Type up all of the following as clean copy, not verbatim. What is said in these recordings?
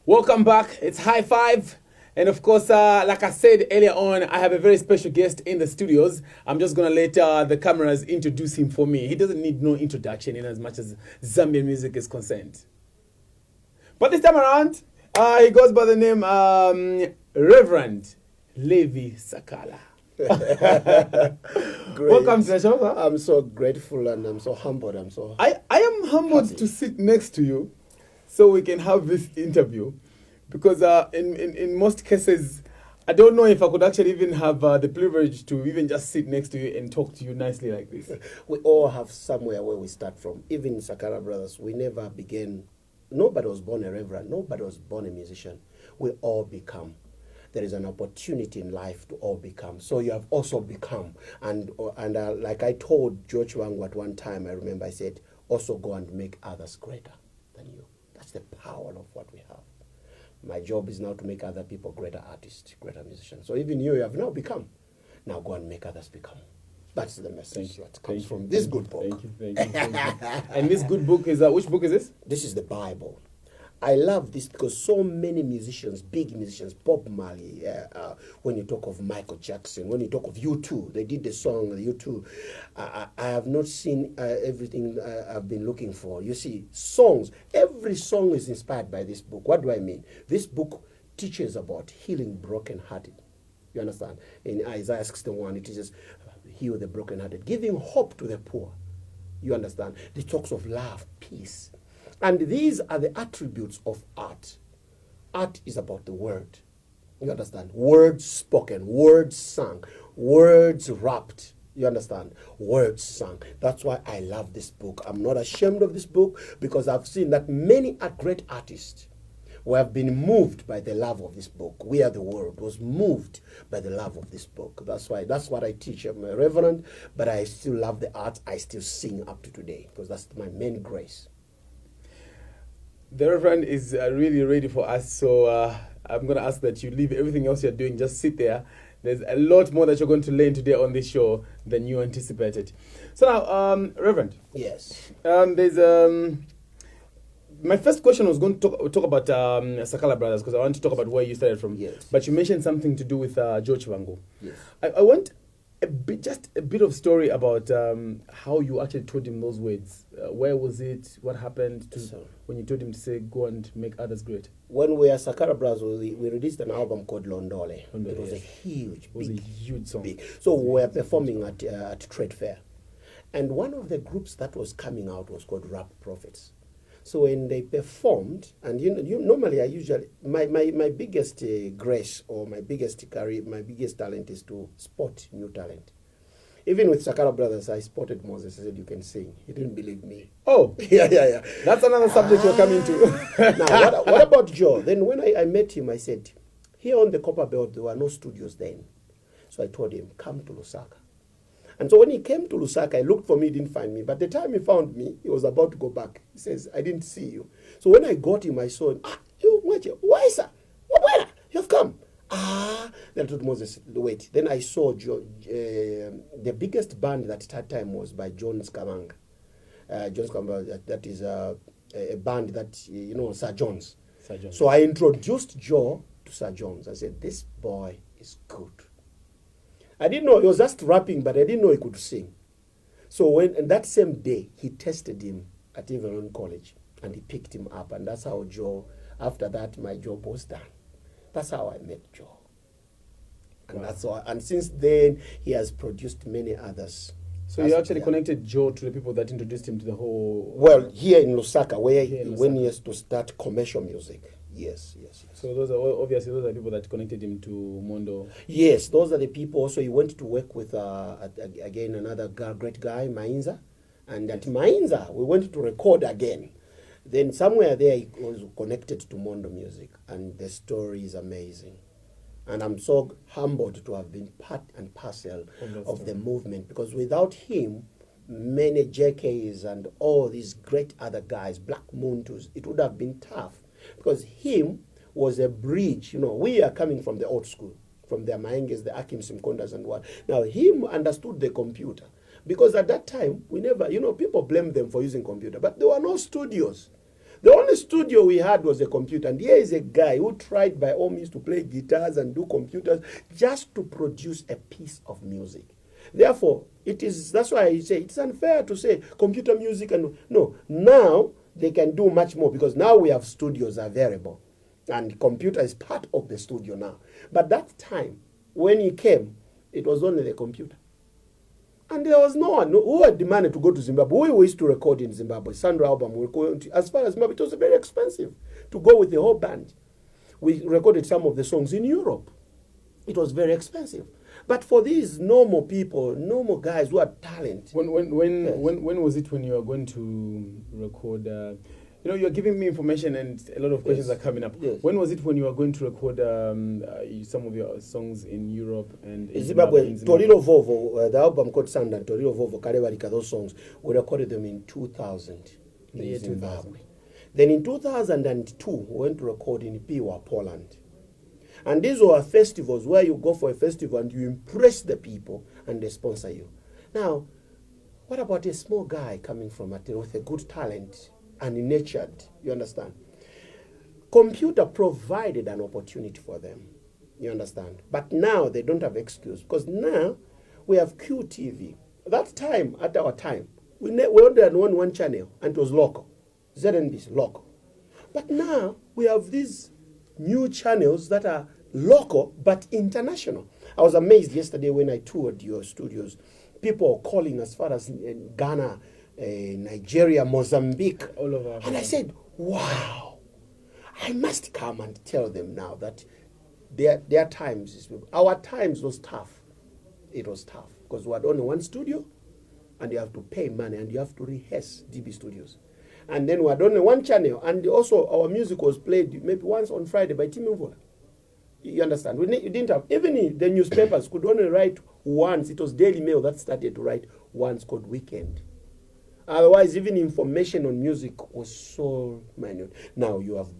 Welcome back. It's High Five. And of course, like I said earlier on, I have a very special guest in the studios. I'm just going to let the cameras introduce him for me. He doesn't need no introduction in as much as Zambian music is concerned. But this time around, he goes by the name Reverend Levi Sakala. Welcome to the show, sir. I'm so grateful and I'm so humbled. I am humbled to sit next to you so we can have this interview. Because in most cases, I don't know if I could actually even have the privilege to even just sit next to you and talk to you nicely like this. We all have somewhere where we start from. Even Sakala brothers, we never began. Nobody was born a reverend. Nobody was born a musician. We all become. There is an opportunity in life to all become. So you have also become. And like I told George Wangu at one time, I remember I said, also go and make others greater than you. That's the power of what we have. My job is now to make other people greater artists, greater musicians. So even you have now become. Now go and make others become. That's the message that comes from this good book. Thank you. And this good book is, which book is this? This is the Bible. I love this because so many musicians, big musicians, Bob Marley, when you talk of Michael Jackson, when you talk of U2, they did the song U2. I have not seen everything I've been looking for. You see, songs, every song is inspired by this book. What do I mean? This book teaches about healing brokenhearted. You understand? In Isaiah 61, it teaches heal the brokenhearted, giving hope to the poor. You understand? It talks of love, peace. And these are the attributes of art. Art is about the word. You understand? Words spoken, words sung, words rapped. You understand? Words sung. That's why I love this book. I'm not ashamed of this book because I've seen that many great artists who have been moved by the love of this book. We Are the World was moved by the love of this book. That's what I teach. I'm a reverend, but I still love the art. I still sing up to today because that's my main grace. The Reverend is really ready for us, so I'm going to ask that you leave everything else you're doing, just sit there. There's a lot more that you're going to learn today on this show than you anticipated. So now, Reverend. Yes. There's my first question was going to talk about Sakala Brothers because I want to talk about where you started from. Yes. But you mentioned something to do with George Wangu. Yes. I want just a bit of story about how you actually told him those words. Where was it? What happened when you told him to say, go and make others great? When we are Sakala Brothers, we released an album called Londole. It was a huge song. Big. So we were performing at Trade Fair. And one of the groups that was coming out was called Rap Prophets. So when they performed, and normally I usually, my biggest grace or my biggest career, my biggest talent is to spot new talent. Even with Sakala Brothers, I spotted Moses. I said, you can sing. He didn't believe me. Oh. Yeah. That's another subject you're coming to. Now, what about Joe? Then when I met him, I said, here on the Copper Belt, there were no studios then. So I told him, come to Lusaka. And so when he came to Lusaka, he looked for me, he didn't find me. But the time he found me, he was about to go back. He says, I didn't see you. So when I got him, I saw him. Why, sir? You've come. Then I told Moses, wait. Then I saw the biggest band that time was by John Skamanga. That is a band that, Sir John's. So I introduced Joe to Sir John's. I said, this boy is good. I didn't know, he was just rapping, but I didn't know he could sing. So that same day, he tested him at Evelyn College, and he picked him up, and that's how Joe, after that, my job was done. That's how I met Joe. And that's all. And since then, he has produced many others. So you actually connected Joe to the people that introduced him to the whole... Well, here in Lusaka, when he has to start commercial music. Yes. So those are people that connected him to Mondo. Yes, those are the people. Also, he went to work with again another great guy, Mainza, and at Mainza we went to record again. Then somewhere there he was connected to Mondo Music, and the story is amazing. And I'm so humbled to have been part and parcel of the movement, because without him, many JKs and all these great other guys, Black Muntus, it would have been tough. Because him was a bridge. We are coming from the old school, from the Maenges, the Akim Simkondas and what. Now, him understood the computer. Because at that time, we never, people blame them for using computer, but there were no studios. The only studio we had was a computer. And here is a guy who tried by all means to play guitars and do computers just to produce a piece of music. Therefore, that's why I say it's unfair to say computer music and no. Now they can do much more because now we have studios available. And computer is part of the studio now. But that time, when he came, it was only the computer. And there was no one who had demanded to go to Zimbabwe. We used to record in Zimbabwe. Sandra album, as far as Zimbabwe, it was very expensive to go with the whole band. We recorded some of the songs in Europe. It was very expensive. But for these normal people, normal guys who had talent. When was it when you were going to record? You're giving me information and a lot of questions are coming up. Yes. When was it when you were going to record some of your songs in Europe and in Zimbabwe? Torino Vovo, the album called Sand and Torino Vovo, Karevarika, those songs, we recorded them in 2000 in Zimbabwe. Then in 2002, we went to record in Piła, Poland. And these were festivals where you go for a festival and you impress the people and they sponsor you. Now, what about a small guy coming from Athens with a good talent and nurtured, you understand? Computer provided an opportunity for them, you understand? But now they don't have excuse because now we have QTV. That time, at our time, we only had one channel and it was local. ZNB's local. But now we have these new channels that are local but international. I was amazed yesterday when I toured your studios. People are calling as far as Ghana, Nigeria, Mozambique. All over. And I said, wow, I must come and tell them now that their times, our times was tough. It was tough because we had only one studio and you have to pay money and you have to rehearse DB Studios. And then we had only one channel and also our music was played maybe once on Friday by Tim Mvola. You understand? We didn't have, even the newspapers could only write once. It was Daily Mail that started to write once called Weekend. Otherwise, even information on music was so minute. Now you have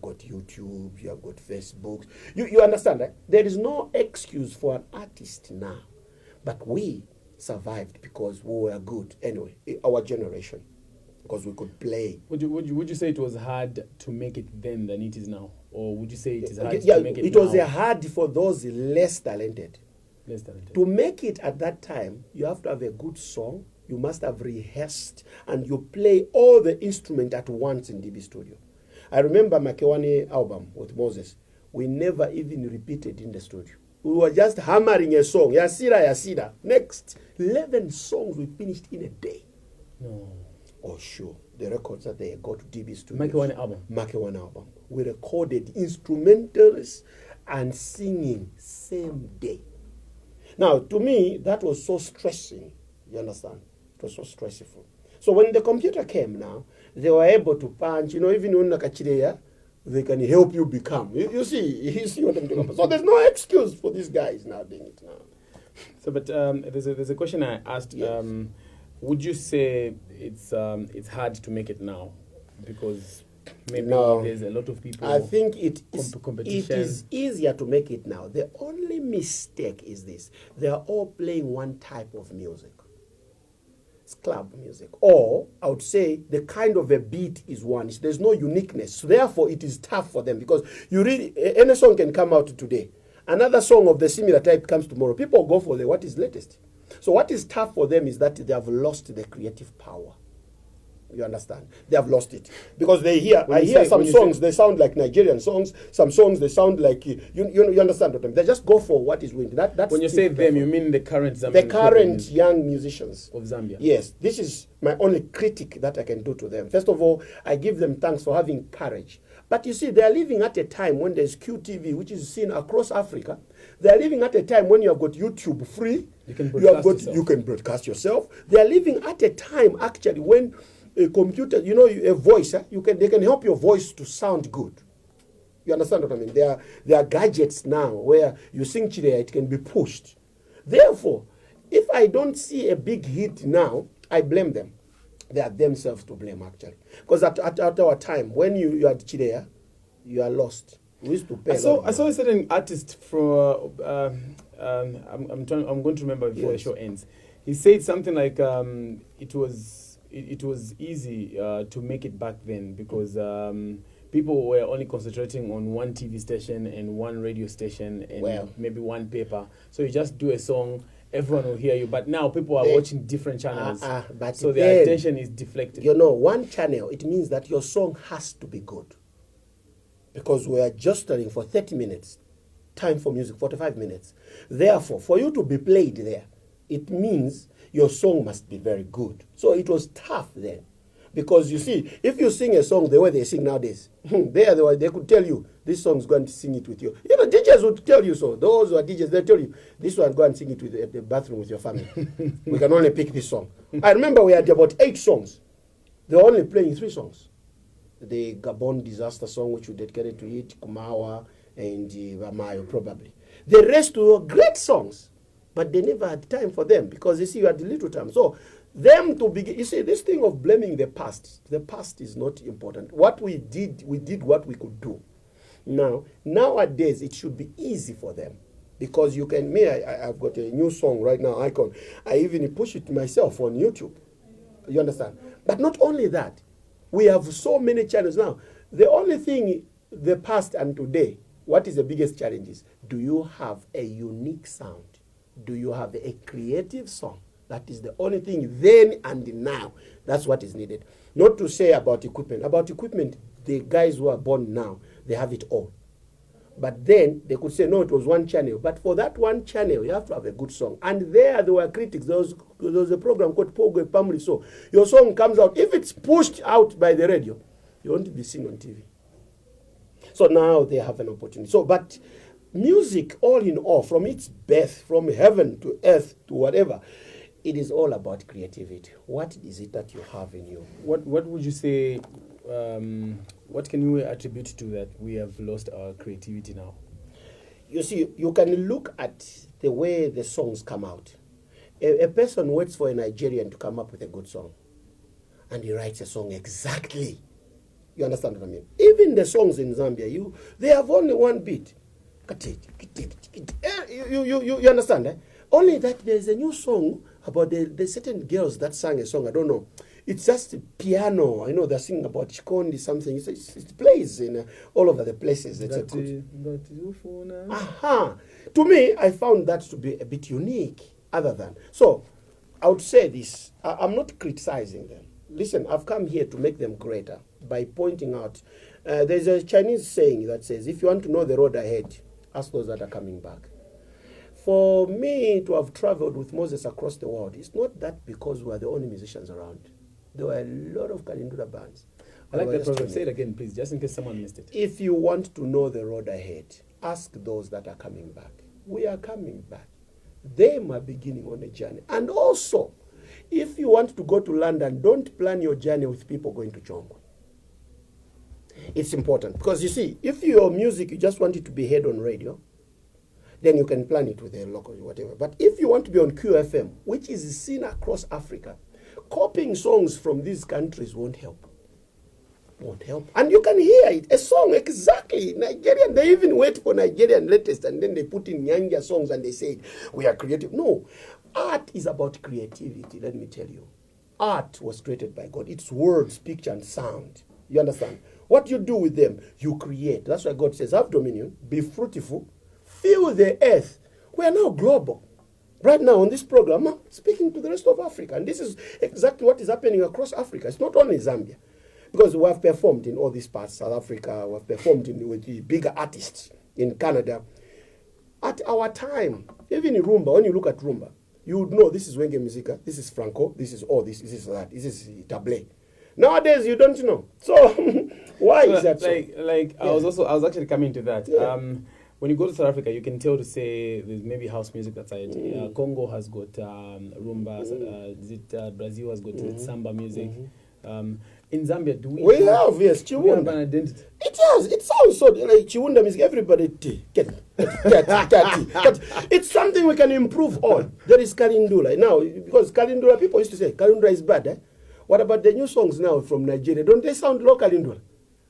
got YouTube, you have got Facebook. You understand, right? There is no excuse for an artist now. But we survived because we were good. Anyway, our generation. Because we could play. Would you say it was hard to make it then than it is now? Or would you say it is hard to make it now? It was hard for those less talented. To make it at that time, you have to have a good song. You must have rehearsed. And you play all the instruments at once in DB Studio. I remember Makewani album with Moses. We never even repeated in the studio. We were just hammering a song. Yasira, Yasira. Next, 11 songs we finished in a day. No. Oh, sure. The records that they got to DB Studios. Makewani album. We recorded instrumentals and singing same day. Now, to me, that was so stressing. You understand? It was so stressful. So when the computer came now, they were able to punch, even when Nakachireya, they can help you become. You see what I'm talking about. So there's no excuse for these guys now doing it now. So, but there's a question I asked. Yes. Would you say it's hard to make it now because maybe there's a lot of people? I think it is easier to make it now. The only mistake is this: they are all playing one type of music. It's club music, or I would say the kind of a beat is one. There's no uniqueness, so therefore it is tough for them because any song can come out today. Another song of the similar type comes tomorrow. People go for what is latest. So what is tough for them is that they have lost the creative power. You understand? They have lost it. Because I hear some songs, they sound like Nigerian songs. Some songs, they sound like, you understand what I mean? They just go for what is winning. That's when you say them, you mean the current Zambian? The current young musicians. Of Zambia. Yes. This is my only critique that I can do to them. First of all, I give them thanks for having courage. But you see, they are living at a time when there's QTV, which is seen across Africa. They are living at a time when you have got YouTube free. You can broadcast yourself. They are living at a time, actually, when a computer, a voice, they can help your voice to sound good. You understand what I mean? There are gadgets now where you sing Chireya, it can be pushed. Therefore, if I don't see a big hit now, I blame them. They are themselves to blame, actually. Because at our time, when you had Chireya, you are lost. We used to pay. I saw a certain artist from. I'm going to remember before the show ends. He said something like it it was easy to make it back then because people were only concentrating on one TV station and one radio station and maybe one paper. So you just do a song, everyone will hear you. But now people are watching different channels, so their attention is deflected. You know, one channel, it means that your song has to be good. Because we are just studying for 30 minutes. Time for music, 45 minutes. Therefore, for you to be played there, it means your song must be very good. So it was tough then. Because you see, if you sing a song the way they sing nowadays, they could tell you, this song's going to sing it with you. Even DJs would tell you so. Those who are DJs, they tell you, this one, go and sing it at the bathroom with your family. We can only pick this song. I remember we had about 8 songs. They were only playing 3 songs. The Gabon disaster song, which we dedicated to it, Kumawa and Vamayo, probably. The rest were great songs, but they never had time for them because you see, you had little time. So, them to begin, you see, this thing of blaming the past is not important. What we did what we could do. Now, nowadays, it should be easy for them because you can, I've got a new song right now, Icon. I even push it myself on YouTube. You understand? But not only that, we have so many channels now. The only thing, the past and today, what is the biggest challenge is, do you have a unique sound? Do you have a creative song? That is the only thing then and now. That's what is needed. Not to say about equipment. About equipment, the guys who are born now, they have it all. But then they could say, no, it was one channel. But for that one channel, you have to have a good song. And there were critics. There was a program called Pogo Pamli. So your song comes out. If it's pushed out by the radio, you won't be seen on TV. So now they have an opportunity. So, but music, all in all, from its birth, from heaven to earth to whatever, it is all about creativity. What is it that you have in you? What would you say, what can you attribute to that we have lost our creativity now? You see, you can look at the way the songs come out. A person waits for a Nigerian to come up with a good song, and he writes a song exactly. You understand what I mean? Even the songs in Zambia, they have only one beat. You understand, eh? Only that there's a new song about the certain girls that sang a song, I don't know. It's just piano. I know they're singing about Chikondi something. It plays in all over the places. It's a good... To me, I found that to be a bit unique, other than. So, I would say this. I'm not criticizing them. Listen, I've come here to make them greater by pointing out. There's a Chinese saying that says, if you want to know the road ahead, ask those that are coming back. For me to have traveled with Moses across the world, it's not that because we are the only musicians around. There were a lot of Kalindula bands. I like that proverb. Say it again, please, just in case someone missed it. If you want to know the road ahead, ask those that are coming back. We are coming back. They are beginning on a journey. And also, if you want to go to London, don't plan your journey with people going to Chongwe. It's important. Because you see, if your music, you just want it to be heard on radio, then you can plan it with a local, whatever. But if you want to be on QFM, which is seen across Africa, copying songs from these countries won't help. Won't help. And you can hear it, a song exactly. Nigerian, they even wait for Nigerian latest and then they put in Nyanja songs and they say, we are creative. No, art is about creativity, let me tell you. Art was created by God. It's words, picture, and sound. You understand? What you do with them, you create. That's why God says, have dominion, be fruitful, fill the earth. We are now global. Right now on this program, I'm speaking to the rest of Africa. And this is exactly what is happening across Africa. It's not only Zambia. Because we have performed in all these parts, South Africa, we have performed with the bigger artists in Canada. At our time, even in Rumba, when you look at Rumba, you would know this is Wenge Musica, this is Franco, this is all this is that, this is Table. Nowadays, you don't know. So, why is that so? Yeah. I was actually coming to that. Yeah. When you go to South Africa, you can tell to say there's maybe house music that's it. Congo has got rumba. Brazil has got samba music. In Zambia, do we have yes, Chiwunda. We have an identity. It has. It sounds so like Chiwunda music. Everybody get but it's something we can improve on. There is Kalindula now, because Kalindula, people used to say Kalindula is bad. Eh? What about the new songs now from Nigeria? Don't they sound like Kalindula?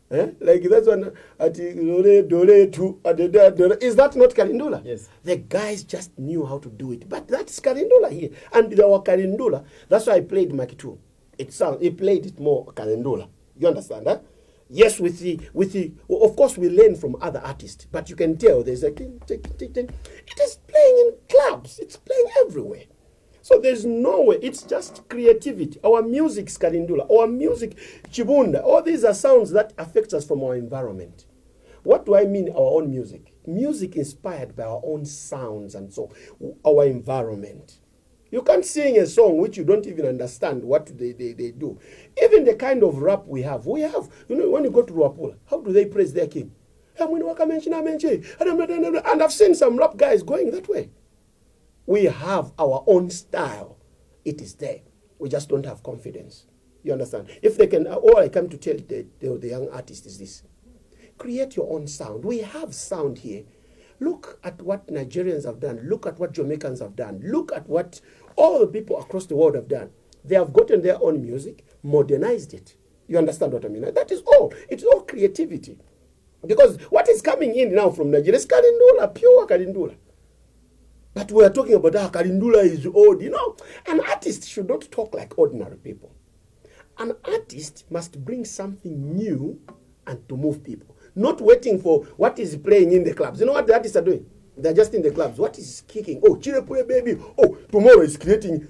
Eh? Like that's one. Is that not Kalindula? Yes. The guys just knew how to do it, but that's Kalindula here, and our Kalindula. That's why I played Maki 2. It played it more Kalendula. You understand, huh? Yes, of course we learn from other artists, but you can tell there's a it is playing in clubs, it's playing everywhere. So there's no way, it's just creativity. Our music Kalendula, our music Chibunda, all these are sounds that affect us from our environment. What do I mean our own music? Music inspired by our own sounds and so our environment. You can't sing a song which you don't even understand what they do. Even the kind of rap we have, you know, when you go to Ruapula, how do they praise their king? And I've seen some rap guys going that way. We have our own style. It is there. We just don't have confidence. You understand? If they can, all I come to tell the young artist is this. Create your own sound. We have sound here. Look at what Nigerians have done. Look at what Jamaicans have done. Look at what all the people across the world have done. They have gotten their own music, modernized it. You understand what I mean? That is all. It's all creativity. Because what is coming in now from Nigeria is Kalindula, pure Kalindula. But we are talking about how Kalindula is old. You know, an artist should not talk like ordinary people. An artist must bring something new and to move people. Not waiting for what is playing in the clubs. You know what the artists are doing? They're just in the clubs. What is kicking? Oh, Chirepure Baby. Oh, tomorrow is creating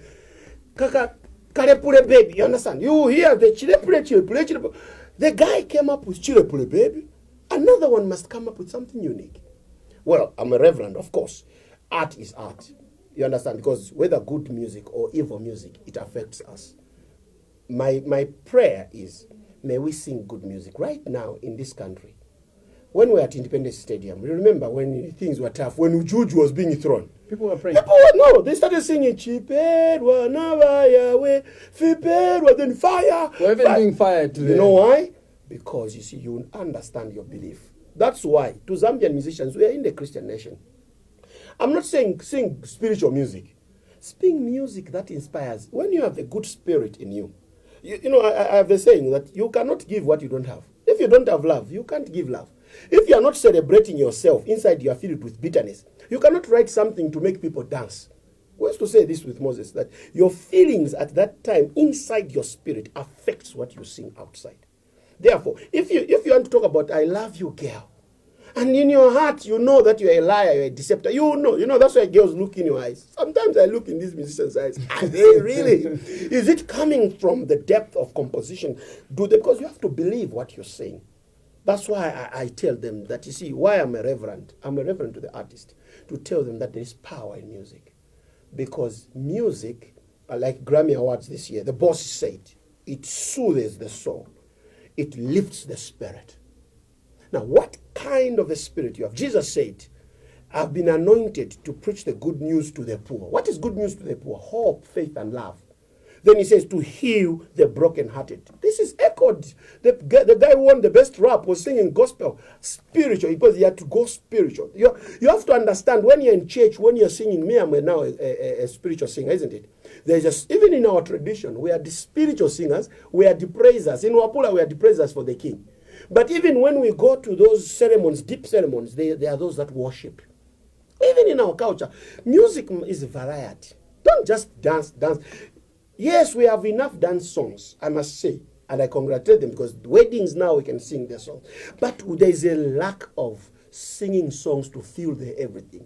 Karepure Baby. You understand? You hear the Chirepure. The guy came up with Chirepure Baby. Another one must come up with something unique. Well, I'm a reverend, of course. Art is art. You understand? Because whether good music or evil music, it affects us. My prayer is, may we sing good music right now in this country. When we were at Independence Stadium, you remember when things were tough, when Ujuju was being thrown. People were praying. They started singing, Chipedwa Navayawe, Fipedwa, then fire. We're even doing fire today. You know why? Because, you see, you understand your belief. That's why, to Zambian musicians, we are in the Christian nation. I'm not saying sing spiritual music. Sing music that inspires. When you have a good spirit in you, you know, I have a saying that you cannot give what you don't have. If you don't have love, you can't give love. If you are not celebrating yourself, inside you are filled with bitterness, you cannot write something to make people dance. We used to say this with Moses, that your feelings at that time inside your spirit affects what you sing outside. Therefore, if you want to talk about, I love you, girl, and in your heart you know that you're a liar, you're a deceptor, you know that's why girls look in your eyes. Sometimes I look in these musicians' eyes, are they really? Is it coming from the depth of composition? Because you have to believe what you're saying. That's why I tell them that, you see, why I'm a reverend. I'm a reverend to the artist, to tell them that there is power in music. Because music, like Grammy Awards this year, the boss said, it soothes the soul. It lifts the spirit. Now, what kind of a spirit you have? Jesus said, I've been anointed to preach the good news to the poor. What is good news to the poor? Hope, faith, and love. Then he says to heal the brokenhearted. This is echoed. The guy who won the best rap was singing gospel, spiritual, because he had to go spiritual. You have to understand, when you're in church, when you're singing, me, I'm now a spiritual singer, isn't it? There's just, even in our tradition, we are the spiritual singers, we are the praisers. In Wapula, we are the praisers for the king. But even when we go to those ceremonies, deep ceremonies, they are those that worship. Even in our culture, music is variety. Don't just dance. Yes, we have enough dance songs, I must say, and I congratulate them, because weddings now we can sing their songs. But there is a lack of singing songs to fill the everything.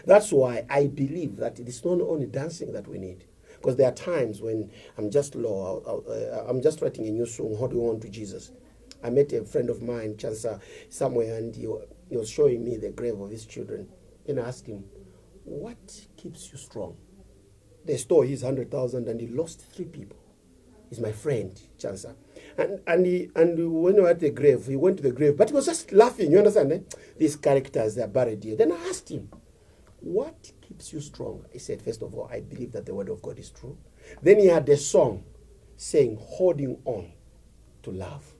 That's why I believe that it is not only dancing that we need. Because there are times when I'm just low, I'm just writing a new song, How Do You Want to Jesus? I met a friend of mine, Chansa, somewhere, and he was showing me the grave of his children. And I asked him, what keeps you strong? They stole his 100,000 and he lost 3 people. He's my friend, Chansa. And when we were at the grave, he went to the grave, but he was just laughing, you understand? Eh? These characters, they're buried here. Then I asked him, what keeps you strong? He said, first of all, I believe that the word of God is true. Then he had a song saying, holding on to love.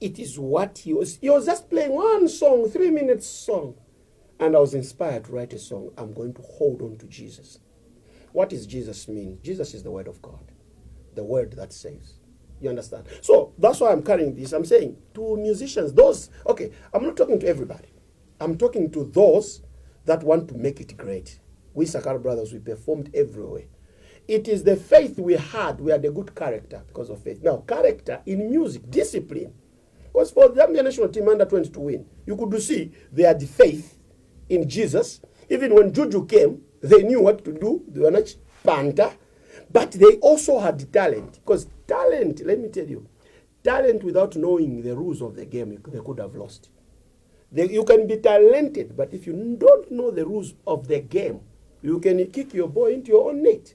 It is what he was just playing one song, 3-minute song. And I was inspired to write a song. I'm going to hold on to Jesus. What does Jesus mean? Jesus is the word of God. The word that saves. You understand? So that's why I'm carrying this. I'm saying to musicians, I'm not talking to everybody. I'm talking to those that want to make it great. We Sakala brothers, we performed everywhere. it is the faith we had a good character because of faith. Now, character in music, discipline. Because for the Zambia national team under 20 to win, you could see they had faith in Jesus. Even when Juju came, they knew what to do. They were not panther. But they also had talent. Because talent, let me tell you, talent without knowing the rules of the game, they could have lost. You can be talented, but if you don't know the rules of the game, you can kick your ball into your own net.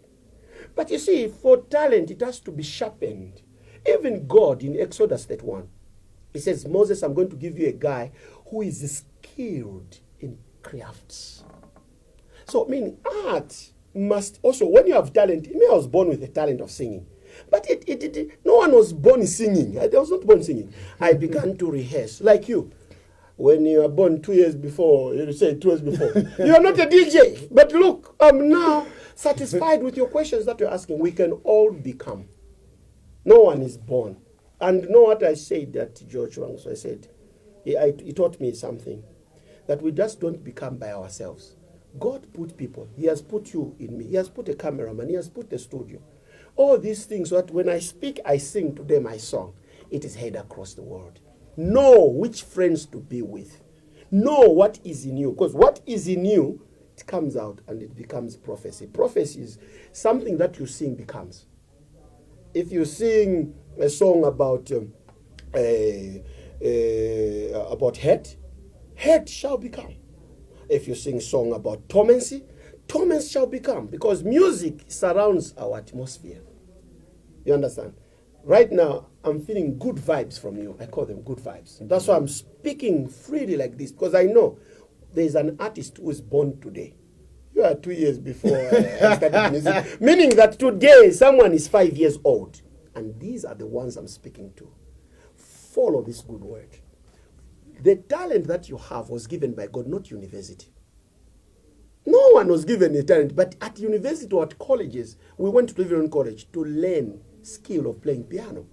But you see, for talent, it has to be sharpened. Even God in Exodus 31, he says, Moses, I'm going to give you a guy who is skilled in crafts. So, meaning art must also, when you have talent, me, I was born with the talent of singing. But no one was born singing. I was not born singing. I began to rehearse, like you. When you were born 2 years before, you say 2 years before, you are not a DJ. But look, I'm now satisfied with your questions that you're asking. We can all become. No one is born. And know what I said that George Wangso, I said, he taught me something, that we just don't become by ourselves. God put people. He has put you in me. He has put a cameraman. He has put the studio. All these things, so that when I speak, I sing to them my song. It is heard across the world. Know which friends to be with. Know what is in you. Because what is in you, it comes out and it becomes prophecy. Prophecy is something that you sing becomes. If you sing a song about hate shall become. If you sing a song about tormency shall become. Because music surrounds our atmosphere. You understand? Right now, I'm feeling good vibes from you. I call them good vibes. That's why I'm speaking freely like this, because I know there's an artist who is born today. You are 2 years before I started music. Meaning that today, someone is 5 years old. And these are the ones I'm speaking to. Follow this good word. The talent that you have was given by God, not university. No one was given a talent, but at university or at colleges, we went to Levi College to learn skill of playing piano,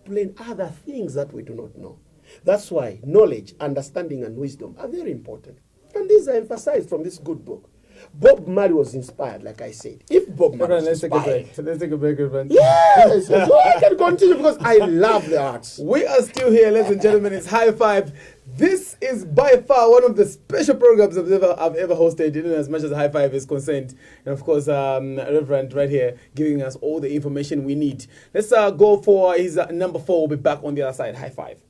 to learn other things that we do not know. That's why knowledge, understanding, and wisdom are very important. And these are emphasized from this good book. Bob Marley was inspired, like I said. If Bob Marley was inspired... Let's take a break, everyone. Yes! So I can continue because I love the arts. We are still here, ladies and gentlemen. It's High Five. This is by far one of the special programs I've ever hosted, in as much as High Five is concerned. And of course, Reverend right here giving us all the information we need. Let's go for his number 4. We'll be back on the other side. High Five.